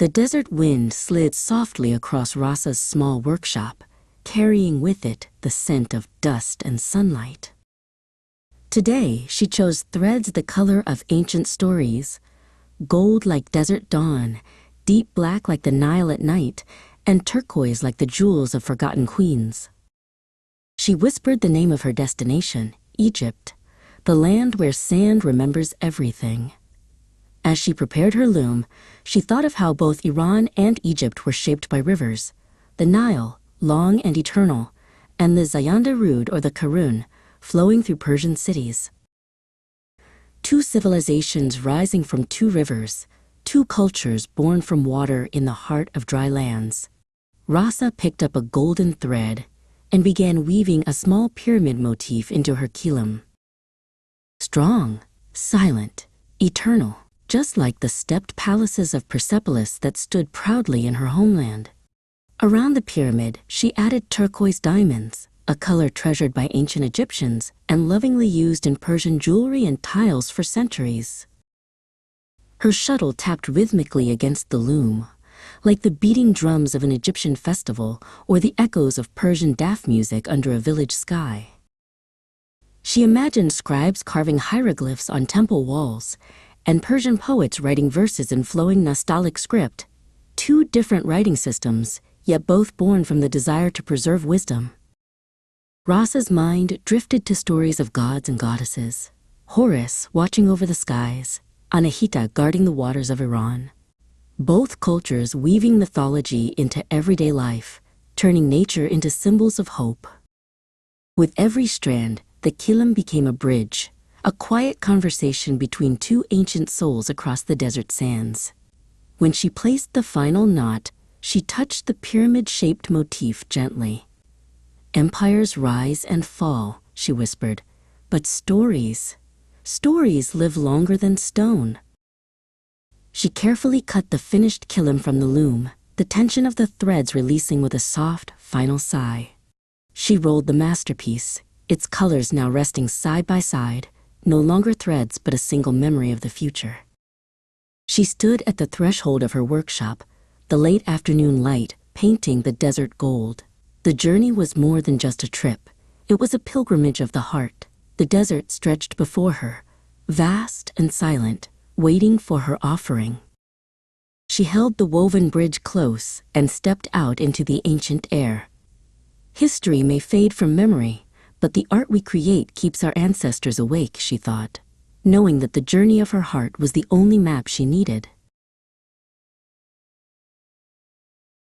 The desert wind slid softly across RASA's small workshop, carrying with it the scent of dust and sunlight. Today, she chose threads the color of ancient stories, gold like desert dawn, deep black like the Nile at night, and turquoise like the jewels of forgotten queens. She whispered the name of her destination, Egypt, the land where sand remembers everything. As she prepared her loom, she thought of how both Iran and Egypt were shaped by rivers, the Nile, long and eternal, and the Zayandarud or the Karun, flowing through Persian cities. Two civilizations rising from two rivers, two cultures born from water in the heart of dry lands. RASA picked up a golden thread and began weaving a small pyramid motif into her kilim. Strong, silent, eternal, just like the stepped palaces of Persepolis that stood proudly in her homeland. Around the pyramid, she added turquoise diamonds, a color treasured by ancient Egyptians and lovingly used in Persian jewelry and tiles for centuries. Her shuttle tapped rhythmically against the loom, like the beating drums of an Egyptian festival or the echoes of Persian daf music under a village sky. She imagined scribes carving hieroglyphs on temple walls and Persian poets writing verses in flowing nostalgic script, two different writing systems, yet both born from the desire to preserve wisdom. RASA's mind drifted to stories of gods and goddesses, Horus watching over the skies, Anahita guarding the waters of Iran. Both cultures weaving mythology into everyday life, turning nature into symbols of hope. With every strand, the kilim became a bridge, a quiet conversation between two ancient souls across the desert sands. When she placed the final knot, she touched the pyramid-shaped motif gently. "Empires rise and fall," she whispered, "but stories live longer than stone." She carefully cut the finished kilim from the loom, the tension of the threads releasing with a soft, final sigh. She rolled the masterpiece, its colors now resting side by side, no longer threads but a single memory of the future. She stood at the threshold of her workshop, the late afternoon light painting the desert gold. The journey was more than just a trip. It was a pilgrimage of the heart. The desert stretched before her, vast and silent, waiting for her offering. She held the woven bridge close and stepped out into the ancient air. History may fade from memory, but the art we create keeps our ancestors awake, she thought, knowing that the journey of her heart was the only map she needed.